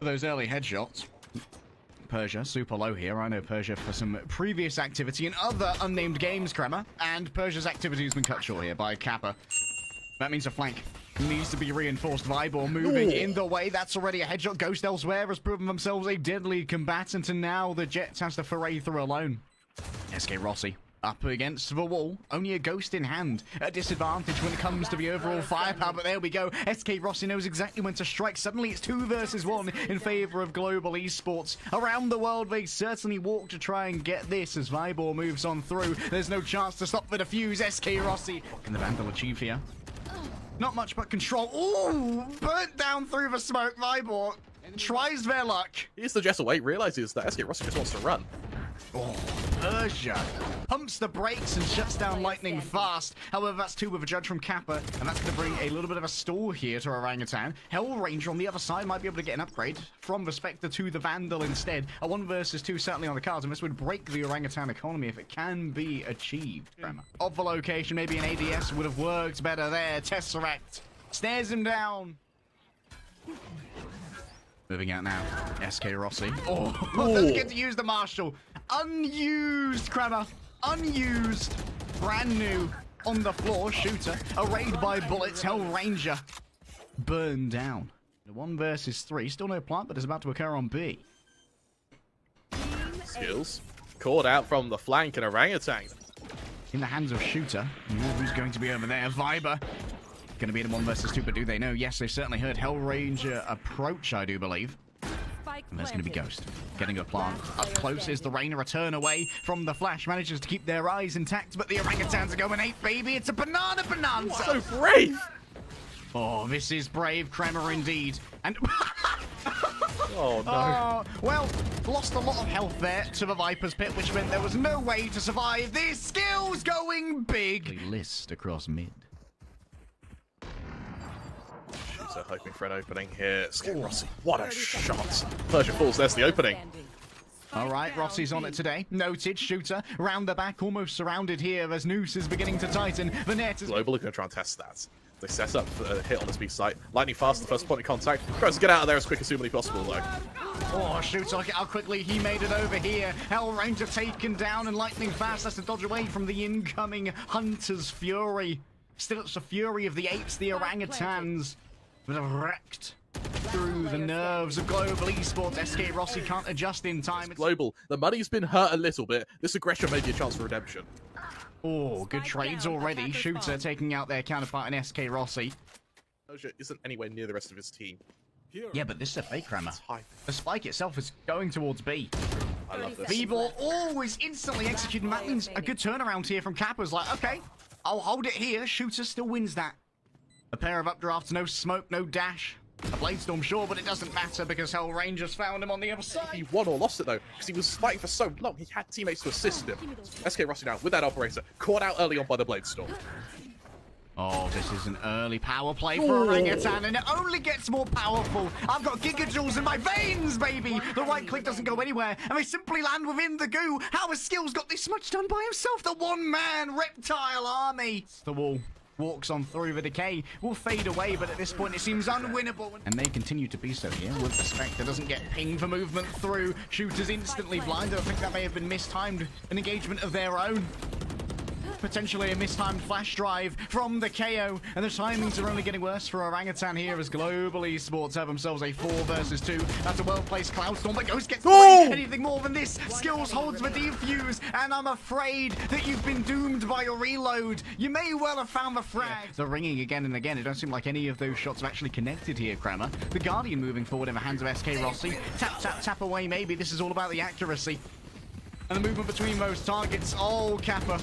Those early headshots. Persia, super low here. I know Persia for some previous activity in other unnamed games, KappA. And Persia's activity has been cut short here by KappA. That means a flank needs to be reinforced. Vibhor moving in the way. That's already a headshot. Ghost elsewhere has proven themselves a deadly combatant, and now the Jets has to foray through alone. SkRossi up against the wall. Only a Ghost in hand. A disadvantage when it comes to the overall firepower, but there we go. SkRossi knows exactly when to strike. Suddenly it's 2 versus 1 in favor of global esports. Around the world, they certainly walk to try and get this as Vibhor moves on through. There's no chance to stop the defuse. SkRossi. Can the Vandal achieve here? Not much but control. Ooh, burnt down through the smoke. Vibhor tries their luck. He suggests a wait, realizes that SkRossi just wants to run. Oh, Persia pumps the brakes and shuts down Lightningfast. However, that's 2 with a judge from KappA, and that's going to bring a little bit of a stall here to Orangutan. HellrangeR on the other side might be able to get an upgrade from the Spectre to the Vandal instead. A 1 versus 2 certainly on the cards, and this would break the Orangutan economy if it can be achieved. Of the location, maybe an ADS would have worked better there. Tesseract stares him down. Moving out now, SkRossi. Oh, doesn't get to use the Marshal. Unused, KappA. Unused. Brand new. On the floor, shooter. Arrayed by bullets, HellrangeR. Burned down. 1 versus 3. Still no plant, but it's about to occur on B. Skills. Caught out from the flank and Orangutan. In the hands of shooter. Who's going to be over there? Vibhor. Going to be in 1 versus 2, but do they know? Yes, they've certainly heard HellrangeR approach, I do believe. And there's going to be Ghost getting a plant. Up close is the Rainer. A turn away from the flash. Manages to keep their eyes intact, but the Orangutans are going 8, baby. It's a banana bonanza. So brave. Oh, this is brave, KappA indeed. And oh, no. Well, lost a lot of health there to the Viper's Pit, which meant there was no way to survive. This skill's going big. List across mid. So hoping for an opening here. SkRossi, what a shot. Persia falls, there's the opening. All right, Rossi's on it today. Noted, shooter. Round the back, almost surrounded here as Noose is beginning to tighten. The net is... Global are going to try and test that. They set up a hit on this B site. Lightningfast, the first point of contact. Tries to get out of there as quick as humanly possible, though. Oh, shooter, look at how quickly he made it over here. HellrangeR taken down, and Lightningfast has to dodge away from the incoming Hunter's Fury. Still, it's the fury of the apes, the orangutans. Wrecked through the nerves of global esports. SkRossi can't adjust in time. Global, the money's been hurt a little bit. This aggression may be a chance for redemption. Oh, good trades already. Shooter taking out their counterpart in SkRossi. Persia isn't anywhere near the rest of his team. Yeah, but this is a fake, KappA. The spike itself is going towards B. I love this. Vibhor always instantly executing. That means a good turnaround here from KappA's like, okay, I'll hold it here. Shooter still wins that. A pair of updrafts, no smoke, no dash. A blade storm, sure, but it doesn't matter because HellrangeR's found him on the other side. He won or lost it though, because he was fighting for so long. He had teammates to assist him. SkRossi now with that operator, caught out early on by the blade storm. Oh, this is an early power play for Orangutan, and it only gets more powerful. I've got gigajoules in my veins, baby. The right click doesn't go anywhere, and they simply land within the goo. How has Skills got this much done by himself? The one-man reptile army. The wall. Walks on through. The decay will fade away, but at this point it seems unwinnable. And they continue to be so here with the Spectre. Doesn't get pinged for movement through. Shooters instantly blinded. I think that may have been mistimed. An engagement of their own. Potentially a mistimed flash drive from the KO, and the timings are only getting worse for Orangutan here as global esports have themselves a 4 versus 2. That's a well-placed Cloudstorm, but Ghost gets anything more than this. Skills holds the defuse, and I'm afraid that you've been doomed by your reload. You may well have found the frag. The ringing again and again. It don't seem like any of those shots have actually connected here, KappA. The Guardian moving forward in the hands of SkRossi. Tap, tap, tap away maybe. This is all about the accuracy. And the movement between those targets. Oh, KappA.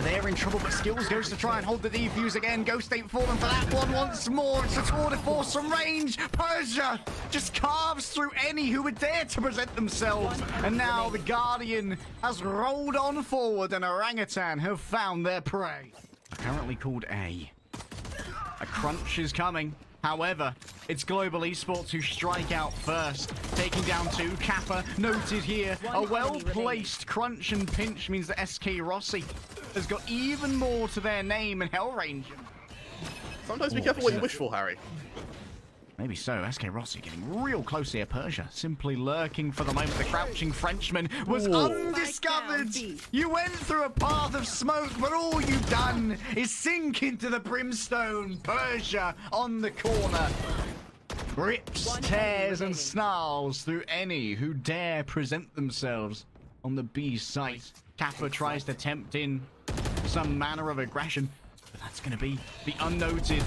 They're in trouble, but Skills goes to try and hold the defuse again. Ghost ain't falling for that one once more. It's a tour de force from range. Persia just carves through any who would dare to present themselves. And now the Guardian has rolled on forward, and Orangutan have found their prey. Apparently called A. A crunch is coming. However, it's global esports who strike out first, taking down 2. KappA noted here. A well-placed crunch and pinch means that SkRossi has got even more to their name in HellrangeR. Sometimes be careful what you wish for, Harry. Maybe so. SkRossi getting real close here. Persia simply lurking for the moment. The crouching Frenchman was undiscovered. You went through a path of smoke, but all you've done is sink into the brimstone. Persia on the corner. Rips, tears, and snarls through any who dare present themselves on the B site. KappA tries to tempt in some manner of aggression, but that's going to be the unnoted.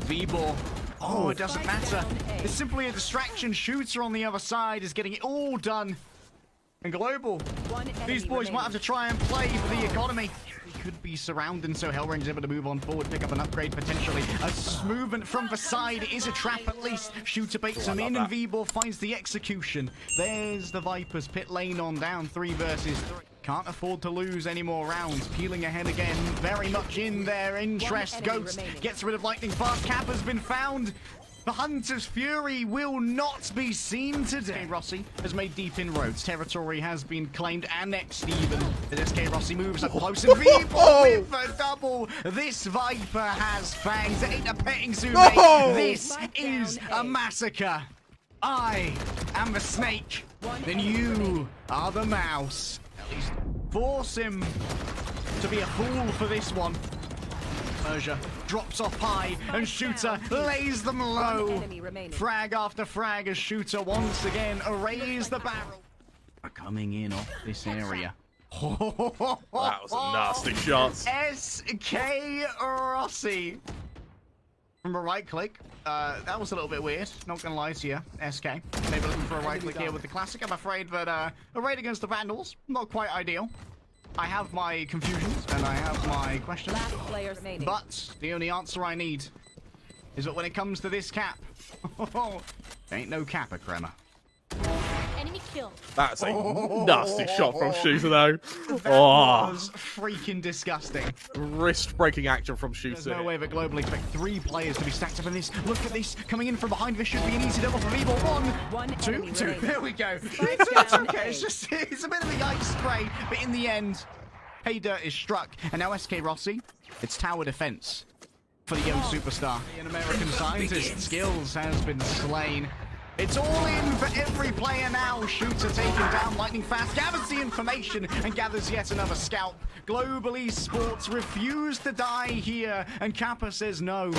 Vibhor. Oh, it doesn't matter. It's simply a distraction. Shooter on the other side is getting it all done. And Global, these boys might have to try and play for the economy. They could be surrounded, so HellrangeR's able to move on forward, pick up an upgrade potentially. A movement from the side is a trap at least. Shooter baits him in, and Vibhor finds the execution. There's the Vipers, pit lane on down, 3 versus 3. Can't afford to lose any more rounds. Peeling ahead again, very much in their interest. Ghost gets rid of Lightningfast. KappA's been found. The Hunter's Fury will not be seen today. SkRossi has made deep inroads. Territory has been claimed, annexed even. As SkRossi moves up close, and Vibhor with a double. This Viper has fangs. It ain't a petting zoo, mate. This is a massacre. I am the snake, then you are the mouse. At least force him to be a fool for this one. Persia drops off high, and Shooter lays them low. Frag after frag as Shooter once again arrays the barrel. Coming in off this area. That was a nasty shot. SkRossi. From a right click. That was a little bit weird. Not gonna lie to you, SK. Maybe looking for a right click here with the classic. I'm afraid that a raid against the Vandals, not quite ideal. I have my confusions and I have my questions. But the only answer I need is that when it comes to this cap, ain't no KappA crema. Enemy kill. That's a nasty shot from Shooter, though. That was freaking disgusting. Wrist-breaking action from Shooter. There's no way that globally expect 3 players to be stacked up in this. Look at this. Coming in from behind. This should be an easy double for Vibhor. 1, 2, 2. There we go. It's okay. It's a bit of the ice spray. But in the end, Hey Dirt is struck. And now SkRossi, it's tower defense for the young superstar. An American scientist, skillZ, has been slain. It's all in for every player now. Shooter taken down. Lightningfast gathers the information and gathers yet another scalp. Global Esports refuse to die here, and KappA says no.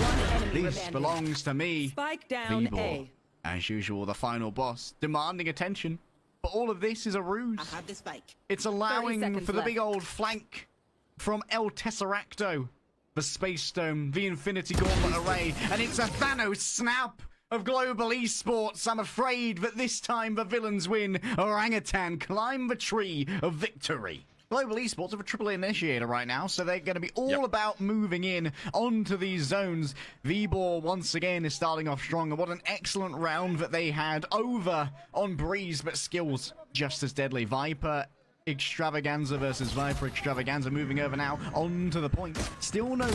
This belongs to me. Spike down Vibhor, as usual, the final boss, demanding attention. But all of this is a ruse. I have the spike. It's allowing for the big old flank from El Tesseracto, the Space Stone, the Infinity Gauntlet Array, and it's a Thanos snap of Global Esports. I'm afraid that this time the villains win. Orangutan climb the tree of victory. Global Esports have a triple initiator right now, so they're going to be all about moving in onto these zones. Vibhor once again is starting off strong, and what an excellent round that they had over on Breeze, but skills just as deadly. Viper Extravaganza versus Viper Extravaganza moving over now onto the point. Still no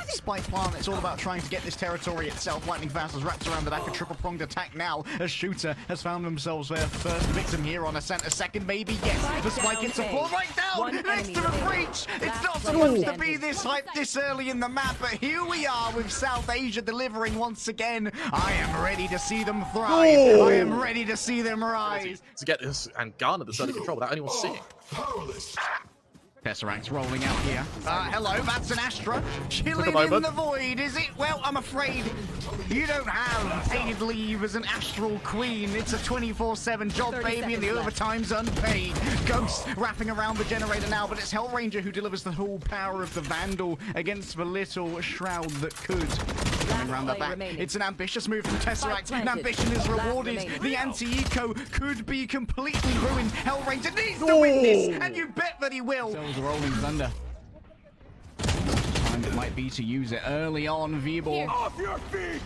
spike plan. It's all about trying to get this territory itself. Lightningfast has wrapped around the back. A triple-pronged attack now as Shooter has found themselves their first victim here on a center. Second, maybe, yes. The spike hits a floor right down next to the breach. It's not supposed to be this hype this early in the map, but here we are with South Asia delivering once again. I am ready to see them thrive. I am ready to see them rise. To get this and garner the sudden control without anyone seeing. Tesseract's rolling out here. Hello, that's an Astra. Chilling in the void, is it? Well, I'm afraid you don't have paid leave as an Astral Queen. It's a 24/7 job, baby, and the overtime's unpaid. Ghost wrapping around the generator now, but it's HellrangeR who delivers the whole power of the Vandal against the little shroud that could. Coming around the back. It's an ambitious move from Tesseract, and ambition is rewarded. The anti-eco could be completely ruined. HellrangeR needs to win this, and you bet that he will. The rolling thunder. Time it might be to use it early on. Vibhor off your feet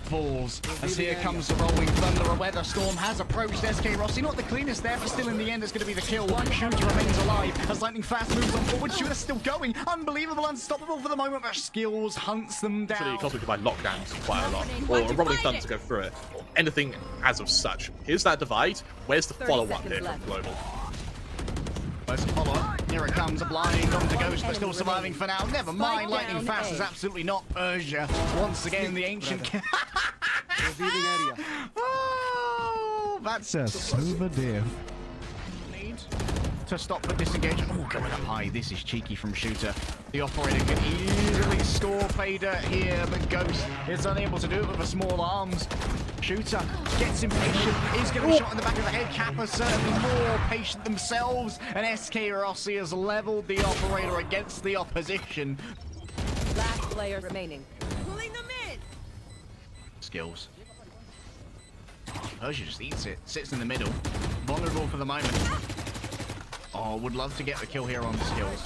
falls as here comes the rolling thunder. A weather storm has approached. SkRossi not the cleanest there, but still in the end it's going to be the kill. Shooter remains alive as Lightningfast moves on forward. Shooter's still going. Unbelievable, unstoppable for the moment, but skillZ hunts them down. Actually, complicated by lockdowns quite a lot, or a rolling thunder to go through it, or anything as of such. Here's that divide. Where's the follow-up here from Global? Where's the follow-up? Here it comes, a blind onto Ghost, but still surviving for now. Never mind, Lightningfast is absolutely not Persia. Once again, the ancient... Oh, that's a sober deal. Need to stop the disengagement. Oh, going up high. This is cheeky from Shooter. The operator can easily score Fader here, but Ghost is unable to do it with the small arms. Shooter gets impatient. He's going to be shot in the back of the head. KappA certainly more patient themselves. And SkRossi has leveled the operator against the opposition. Last player remaining. Pulling them in. Skills. Persia just eats it. Sits in the middle. Vulnerable for the moment. Oh, would love to get the kill here on Skills.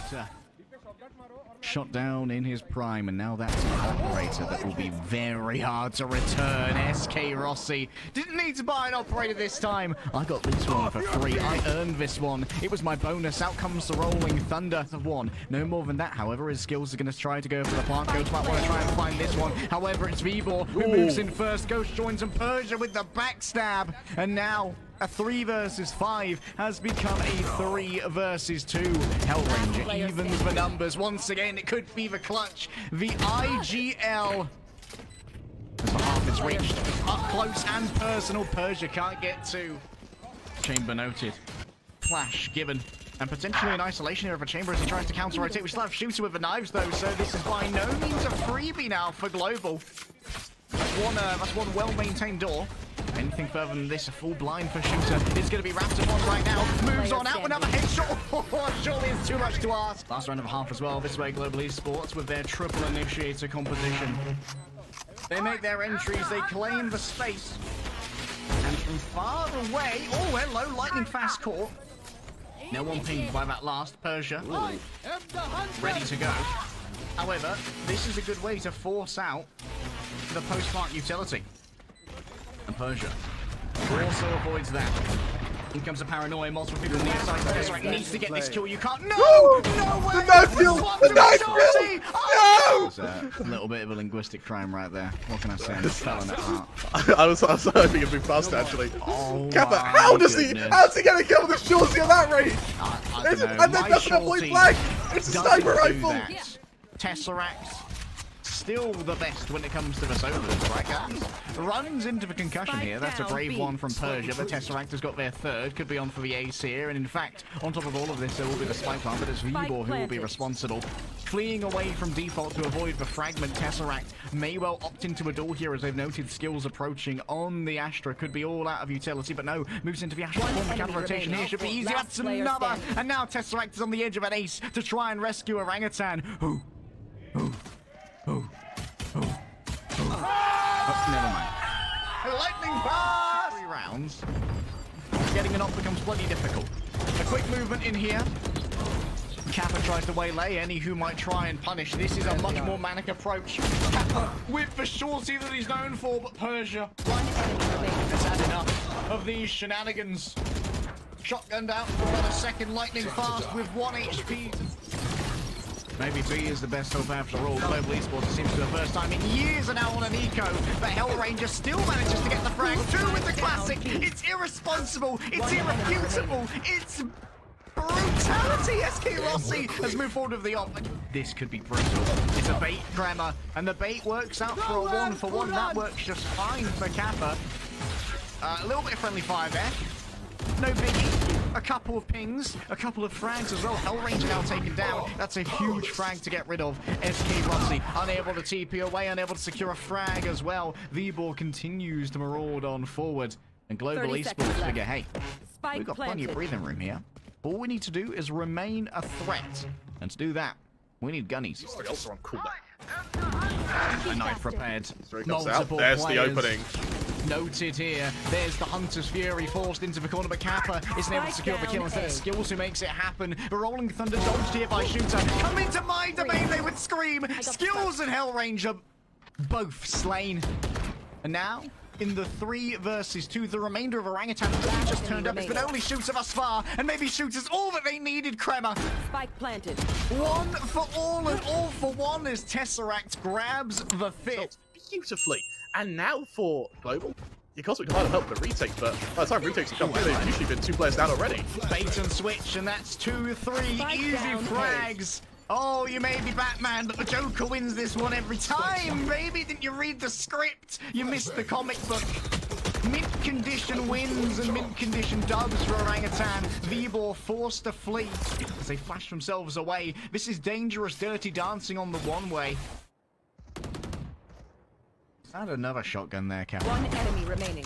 Shot down in his prime, and now that's an operator that will be very hard to return. SkRossi didn't need to buy an operator this time. I got this one for free. I earned this one. It was my bonus. Out comes the Rolling Thunder of one. No more than that, however, his Skills are going to try to go for the plant. Ghost might want to try and find this one. However, it's Vibhor who moves in first. Ghost joins him. Persia with the backstab. And now a 3 versus 5 has become a 3 versus 2. HellrangeR evens the numbers. Once again, it could be the clutch. The IGL. As the half is reached. Up close and personal. Persia can't get to. Chamber noted. Flash given. And potentially an isolation here of a Chamber as he tries to counter-rotate. We still have Shooter with the knives, though, so this is by no means a freebie now for Global. That's one well-maintained door. Anything further than this, a full blind for Shooter. It's going to be wrapped upon right now. Moves on out, another headshot. Surely it's too much to ask. Last round of half as well. This way, Global Esports with their triple initiator composition. They make their entries. They claim the space. And from far away... Oh, hello. Lightningfast caught. No one pinged by that last Persia. Ready to go. However, this is a good way to force out the post-plant utility. And Persia also avoids that. In comes a paranoia, multiple people on the inside. tesseract needs to get this kill. You can't. No! No way! The knife kill! The knife kill! No! It's a little bit of a linguistic crime right there. What can I say? I'm fell in that heart. I was hoping it'd be faster, actually. Oh, KappA, how's he gonna kill the Shorty at that rate? I don't know. And then doesn't have point blank. It's a sniper rifle. Tesseract. Still the best when it comes to the solos, right guys? Runs into the concussion here. That's a brave one from Persia. The Tesseract has got their third. Could be on for the ace here. And in fact, on top of all of this, there will be the spike plant, but it's Vibhor who will be responsible. Fleeing away from default to avoid the fragment. Tesseract may well opt into a duel here as they've noted Skills approaching on the Astra. Could be all out of utility, but no. Moves into the Astra. The counter rotation here should be easy. That's another. And now Tesseract is on the edge of an ace to try and rescue Orangutan. Oh, never mind. Lightningfast! 3 rounds. Getting an op becomes bloody difficult. A quick movement in here. KappA tries to waylay any who might try and punish. This is a much more manic approach. KappA with the shorty that he's known for, but Persia has had enough of these shenanigans. Shotgunned out for another second. Lightningfast with 1 HP. Maybe B is the best hope after all. Global Esports seems to be the first time in years are now on an eco, but HellrangeR still manages to get the frag. 2 with the classic. It's irresponsible. It's irrefutable. It's brutality. SkRossi has moved forward with the op. This could be brutal. It's a bait grammar, and the bait works out for a 1-for-1. That works just fine for KappA. A little bit of friendly fire there. No biggie. A couple of pings, a couple of frags as well. HellrangeR now taken down. That's a huge frag to get rid of. SkRossi unable to TP away, unable to secure a frag as well. Vibhor continues to maraud on forward. And Global Esports figure, hey, we've got plenty of breathing room here. All we need to do is remain a threat. And to do that, we need gunnies. It's also on cooldown. A knife prepared. Multiple There's players. The opening. Noted here. There's the Hunter's Fury forced into the corner, but KappA isn't able to secure the kill instead of Skills who makes it happen. The Rolling Thunder dodged here by Shooter. Come into my domain, they would scream. Skills and HellrangeR both slain. And now, in the 3 versus 2, the remainder of Orangutan just turned up. It's been only Shooter thus far, and maybe Shooter's all that they needed. KappA. Spike planted. 1 for all and all for 1 as Tesseract grabs the fit. Beautifully. And now for Global. The Cosmic might have helped the retake, but by the time retakes have come through, they've usually been 2 players down already. Bait and switch, and that's 2-3 easy frags. Oh, you may be Batman, but the Joker wins this one every time, baby. Didn't you read the script? You missed the comic book. Mint condition wins and mint condition dubs for Orangutan. Vibhor forced to flee as they flash themselves away. This is dangerous, dirty dancing on the one-way. Is that another shotgun there, KappA? One enemy remaining.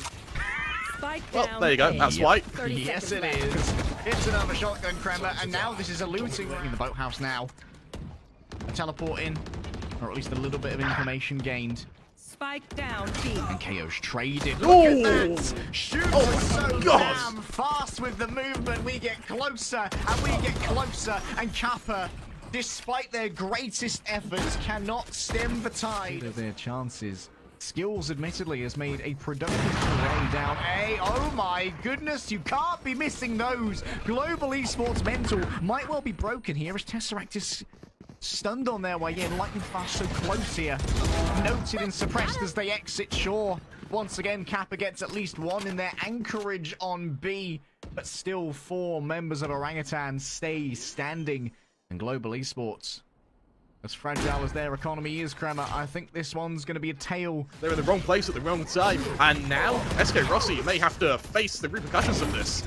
Well, there you go. That's white. Yes, it is. It's another shotgun, KappA, and now this is a looting in the boathouse now. A teleport in, or at least a little bit of information gained. Spike down, team. And KO's traded. Look at that! Shoot so damn fast with the movement. We get closer, and we get closer. And KappA, despite their greatest efforts, cannot stem the tide of their chances. skillZ, admittedly, has made a productive foray down A. Oh my goodness, you can't be missing those. Global Esports mental might well be broken here as tesseract is stunned on their way in. Lightningfast so close here. Noted and suppressed as they exit shore. Once again, KappA gets at least one in their anchorage on B. But still 4 members of Orangutan stay standing. And Global Esports, as fragile as their economy is, KappA, I think this one's going to be a tale. They're in the wrong place at the wrong time. And now, SkRossi may have to face the repercussions of this.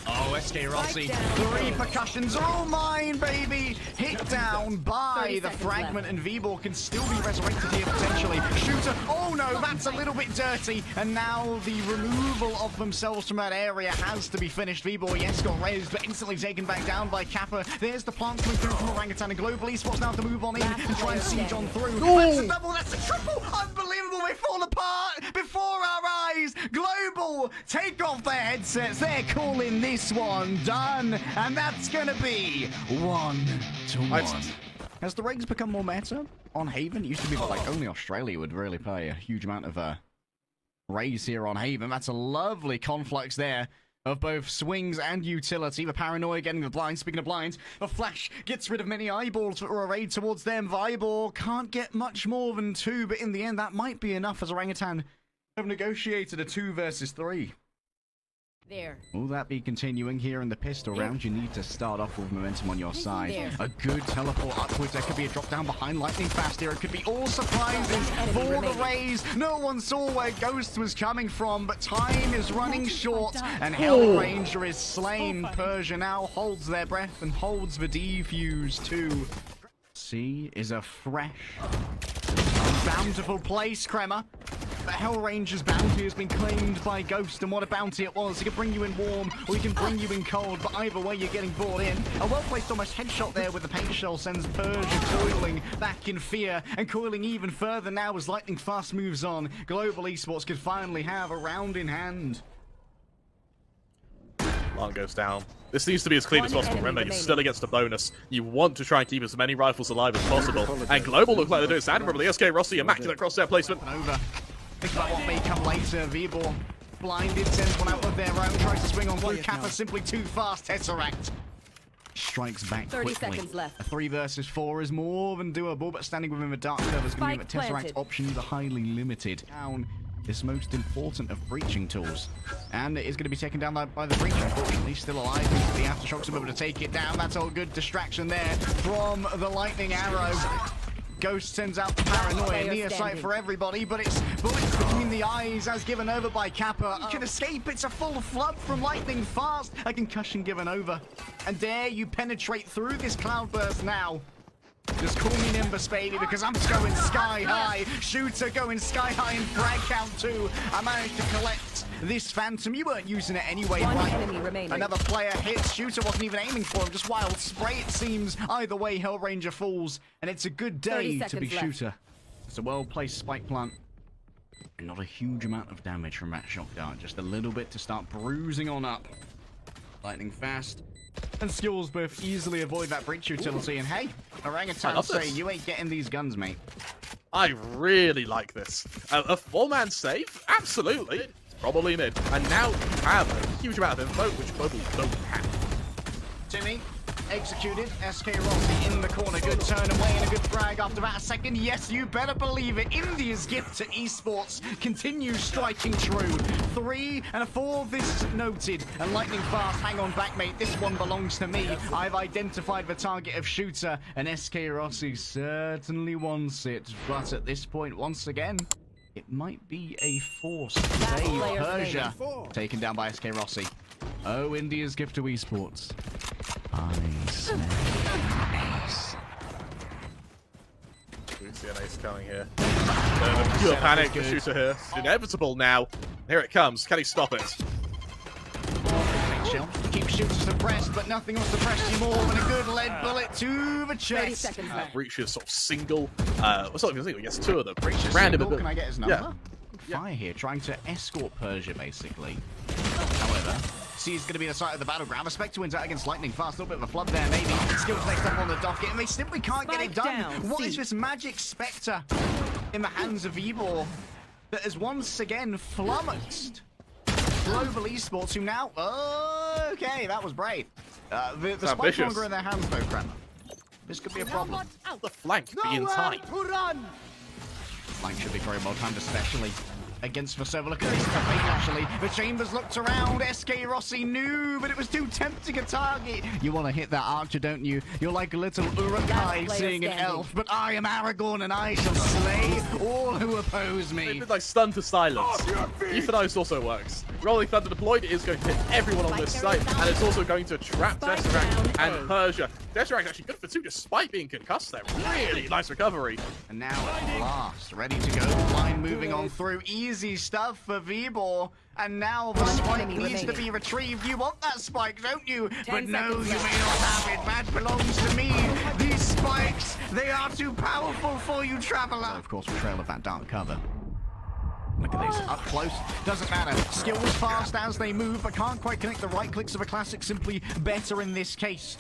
Oh, SkRossi. The repercussions are all mine, baby. Hit down by the fragment, and Vibhor can still be resurrected here potentially. Shooter. Oh no, that's a little bit dirty. And now the removal of themselves from that area has to be finished. Vibhor, yes, got raised, but instantly taken back down by KappA. There's the plant coming through from Orangutan, and Global Esports now to move on in and try and siege on through. Ooh. That's a double, that's a triple. Unbelievable. They fall apart before our eyes. Global take off their headsets. They're calling this one done, and that's gonna be 1-1. Has the regs become more meta on Haven? It used to be like only Australia would really play a huge amount of raise here on Haven. That's a lovely conflux there of both swings and utility. The paranoia getting the blind. Speaking of blinds, the flash gets rid of many eyeballs that were arrayed towards them. Vibhor can't get much more than 2, but in the end that might be enough as Orangutan have negotiated a 2 versus 3. There. Will that be continuing here in the pistol round? You need to start off with momentum on your side. There. A good teleport upwards. There could be a drop down behind Lightningfast here. It could be all surprises for the Rays. No one saw where Ghost was coming from, but time is running short, and HellrangeR is slain. Persia now holds their breath and holds the defuse too. C is a fresh, bountiful place, KappA. But HellrangeR's bounty has been claimed by Ghost, and what a bounty it was. He can bring you in warm, or he can bring you in cold, but either way you're getting brought in. A well-placed almost headshot there with the paint shell sends Persia coiling back in fear, and coiling even further now as Lightningfast moves on. Global Esports could finally have a round in hand. Alarm goes down. This needs to be as clean as possible. Remember, you're still against a bonus. You want to try and keep as many rifles alive as possible. And Global look like they're doing it admirably. SkRossi, immaculate cross-air placement. Over. Think about what may come later. Vibhor blinded, sends one out of their own, tries to swing on through. KappA simply too fast. tesseract strikes back 30 quickly. seconds left. A 3 versus 4 is more than doable, but standing within the dark cover is going to mean that tesseract options are highly limited. Down this most important of breaching tools, and it is going to be taken down by the breach. Unfortunately, still alive. The aftershocks are able to take it down. That's all good distraction there from the lightning arrow. Ghost sends out the paranoia, near sight for everybody, but it's bullets between the eyes as given over by KappA. You can escape, it's a full flood from Lightningfast. A concussion given over. And dare you penetrate through this cloudburst now. Just call me Nimbus, baby, because I'm going sky high. Shooter going sky high in frag count too. I managed to collect this Phantom. You weren't using it anyway, right? Another player hits. Shooter wasn't even aiming for him. Just wild spray, it seems. Either way, HellrangeR falls, and it's a good day to be Shooter. It's a well-placed spike plant. And not a huge amount of damage from that shock dart. Just a little bit to start bruising on up. Lightningfast and skillZ both easily avoid that breach utility. And hey, Orangutan say you ain't getting these guns, mate. I really like this. A 4-man save? Absolutely. It's probably mid. And now you have a huge amount of info, which Global don't have. Timmy, executed. SkRossi in the corner. Good turn away and a good frag after that. A second. Yes, you better believe it. India's gift to esports continues striking true. 3 and a 4 this noted. And Lightningfast, hang on back, mate. This one belongs to me. I've identified the target of shooter, and SkRossi certainly wants it. But at this point, once again, it might be a forced save. Persia taken down by SkRossi. Oh, India's gift to esports. I smell ace. We see an ace coming here. Pure panic, the shooter here. It's inevitable now. Here it comes. Can he stop it? Chill. Keep shooters suppressed, but nothing will suppress you more than a good lead bullet to the chest. Breaches sort of single. What's not even single? Yes, 2 of them. Breaches Random. Single. Can I get his number? Yeah. Fire here, trying to escort Persia, basically. However, C is going to be the site of the battleground. A Spectre wins out against Lightningfast. A little bit of a flood there, maybe. skillZ next up on the docket, and they simply can't get it done. What is this magic Spectre in the hands of Vibhor that has once again flummoxed Global Esports, who now... Okay, that was brave. The spike longer in their hands, though, KappA. This could be a problem. The flank being tight. Flank should be very well timed, especially against Vasova. Look at this campaign, actually. The Chambers looked around. SkRossi knew, but it was too tempting a target. You want to hit that archer, don't you? You're like a little Urukai seeing an elf, but I am Aragorn, and I shall slay all who oppose me. It's like stun to silence. Euthanize also works. Rolling Thunder deployed is going to hit everyone on this site, and it's also going to trap tesseract and Persia. Tesseract actually good for 2 despite being concussed there. Really nice recovery. And now Blast, ready to go. Line moving on through. Easy stuff for Vibhor. And now the spike needs to be retrieved. You want that spike, don't you? But no, you may not have it. That belongs to me. These spikes, they are too powerful for you, Traveler. So, of course, we trail of that dark cover. Look at this, up close, doesn't matter. Skills fast as they move, but can't quite connect the right clicks of a classic, simply better in this case.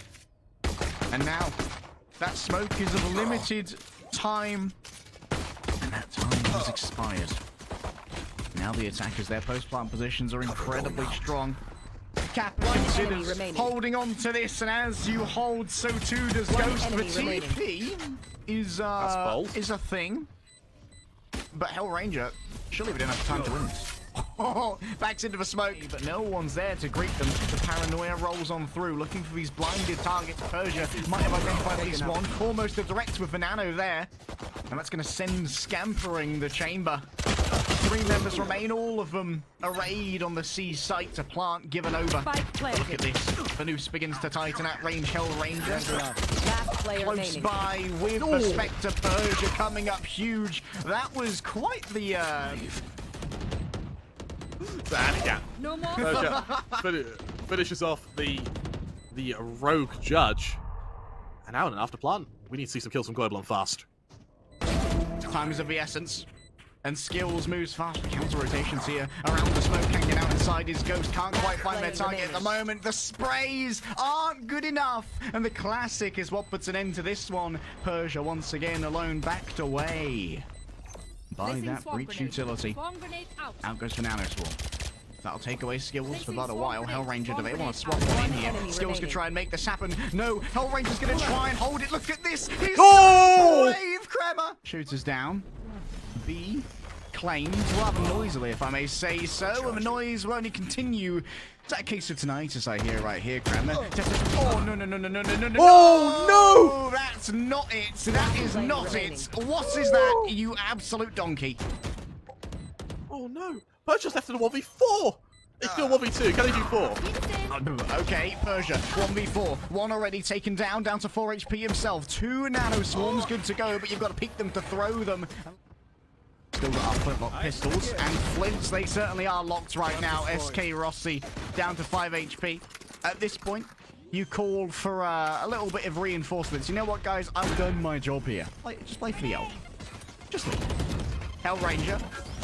And now, that smoke is of limited time, and that time has expired. Now the attackers, their post-plant positions are incredibly strong. KappA considers holding on to this, and as you hold, so too does Ghost. The TP is a thing, but HellrangeR surely we don't have time to win this. Backs into the smoke, but no one's there to greet them. The paranoia rolls on through, looking for these blinded targets. Persia might have identified at least one. Almost a direct with the nano there. And that's going to send scampering the chamber. 3 members remain, all of them arrayed on the C site to plant, given over. Look at this. The noose begins to tighten at range. HellrangeR close by with the Spectre. Persia coming up huge. That was quite the... No more. Persia finishes off the rogue judge. And now in an after plan, we need to see some kills from Global and fast. Time is of the essence. And skillz moves fast. Counter rotations here around the smoke, hanging out inside his Ghost. Can't quite find their target at the moment. The sprays aren't good enough. And the classic is what puts an end to this one. Persia once again alone, backed away by that breach utility. Out goes the nano swarm. That'll take away skillz for about a while. HellrangeR, do they want to swap one in here? skillz could try and make this happen. No, HellrangeR's going to try and hold it. Look at this. He's so brave, KappA. Shooters down. B claimed rather noisily, if I may say so, and the noise will only continue. Is that a case of tinnitus I hear right here, KappA? Oh, no. Oh, no! That's not it. That is not it. What is that, you absolute donkey? Oh, no. Persia's left in a 1v4. He can do a 1v2. Can he do 4? Okay, Persia, 1v4. One already taken down to 4 HP himself. 2 nano swarms good to go, but you've got to peek them to throw them. Still got our flintlock pistols and flints. They certainly are locked right now. SkRossi down to 5 HP. At this point, you call for a little bit of reinforcements. You know what, guys? I've done my job here. Just play for the elf. Just leave. HellrangeR.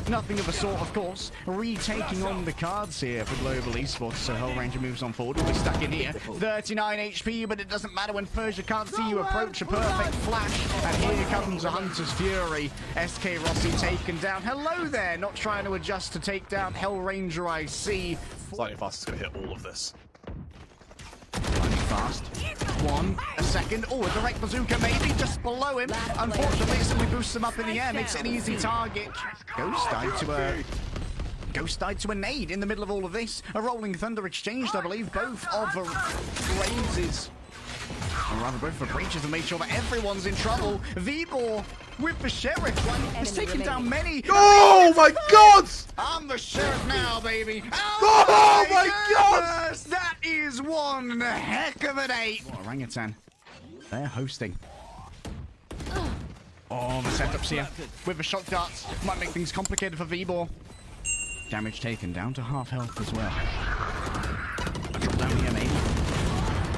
Nothing of the sort, of course. Retaking on the cards here for Global Esports. So HellrangeR moves on forward. We'll be stuck in here. 39 HP, but it doesn't matter when Persia can't see you approach. A perfect flash. And here comes a Hunter's Fury. SkRossi taken down. Hello there. Not trying to adjust to take down HellrangeR, I see. Lightningfast is going to hit all of this. Lightningfast. 1 second. Oh, a direct bazooka maybe just below him. Unfortunately, it simply boosts him up in the air, makes it an easy target. Ghost died to a nade in the middle of all of this. A rolling thunder exchanged, I believe. Both of the raises, or rather both the breaches, have made sure that everyone's in trouble. Vibhor with the sheriff. He's taking down many. Oh my god! I'm the sheriff now, baby. Oh my god! That is one heck of an ape. What, Orangutan? They're hosting. Oh, the setups here with the shock darts might make things complicated for Vibhor. Damage taken down to half health as well. Drop down here, maybe.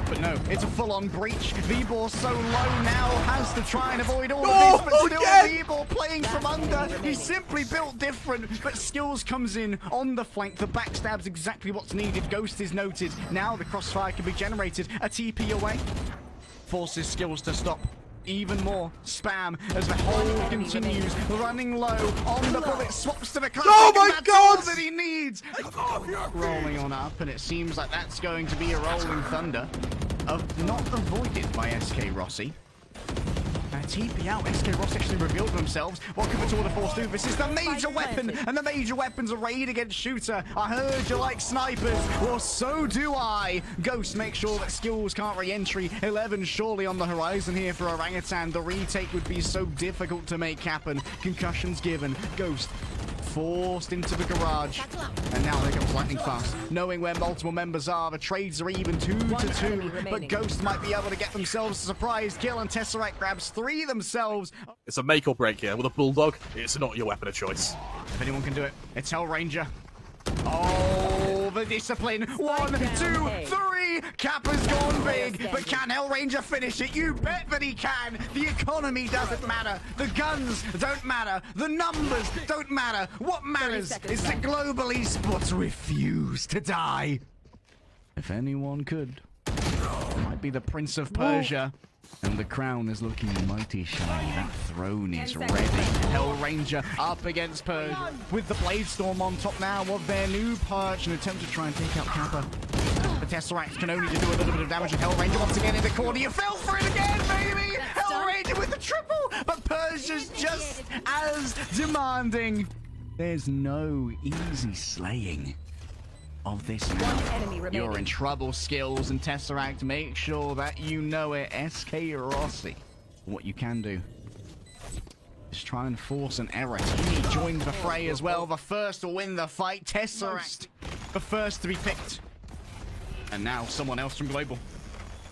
But no, it's a full-on breach. Vibhor so low now, has to try and avoid all of this, but still Vibhor playing from under. He's simply built different, but skillZ comes in on the flank. The backstab's exactly what's needed. Ghost is noted. Now the crossfire can be generated. A TP away. Forces skillZ to stop even more spam as the hold continues, running low on the bullet, swaps to the classic. Oh my god! All that he needs. Rolling on up, and it seems like that's going to be a rolling thunder, not avoided by SkRossi. TP out, SkRossi actually revealed themselves. What can the Tour de Force do? This is the major weapon, and the major weapon's a raid against shooter. I heard you like snipers, well so do I. Ghost makes sure that skillZ can't re-entry. 11 surely on the horizon here for Orangutan. The retake would be so difficult to make happen. Concussions given. Ghost forced into the garage, and now there comes Lightningfast. Knowing where multiple members are, the trades are even 2-2, but Ghost might be able to get themselves a surprise kill, and tesseract grabs 3 themselves. It's a make or break here. With a bulldog, it's not your weapon of choice. If anyone can do it, it's HellrangeR. Oh, the discipline. 1, 2, 3. KappA's gone big, but can HellrangeR finish it? You bet that he can. The economy doesn't matter. The guns don't matter. The numbers don't matter. What matters is that global esports refuse to die. If anyone could, it might be the Prince of Persia. And the crown is looking mighty shiny. That throne is ready. HellrangeR up against Persia with the Blade Storm on top now of their new perch. An attempt to try and take out KappA. The tesseract can only do a little bit of damage, and HellrangeR once again in the corner. You fell for it again, baby! HellrangeR with the triple, but Persia's just as demanding. There's no easy slaying of this now. You're in trouble, skillZ, and tesseract. Make sure that you know it. SkRossi. What you can do is try and force an error. He joins the fray as well. The first to win the fight. tesseract, the first to be picked. And now someone else from Global.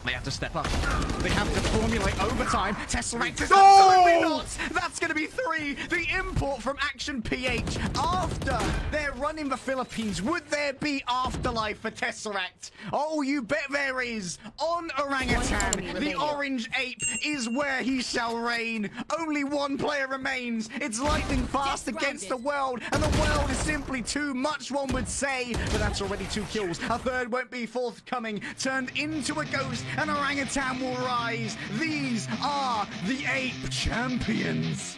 They have to step up. They have to formulate overtime. tesseract is absolutely not. That's going to be 3. The import from Action PH. After their run in the Philippines, would there be afterlife for tesseract? Oh, you bet there is. On Orangutan, the orange ape is where he shall reign. Only one player remains. It's Lightningfast against the world, and the world is simply too much, one would say. But that's already 2 kills. A third won't be forthcoming. Turned into a ghost, and Orangutan will rise. These are the Ape Champions.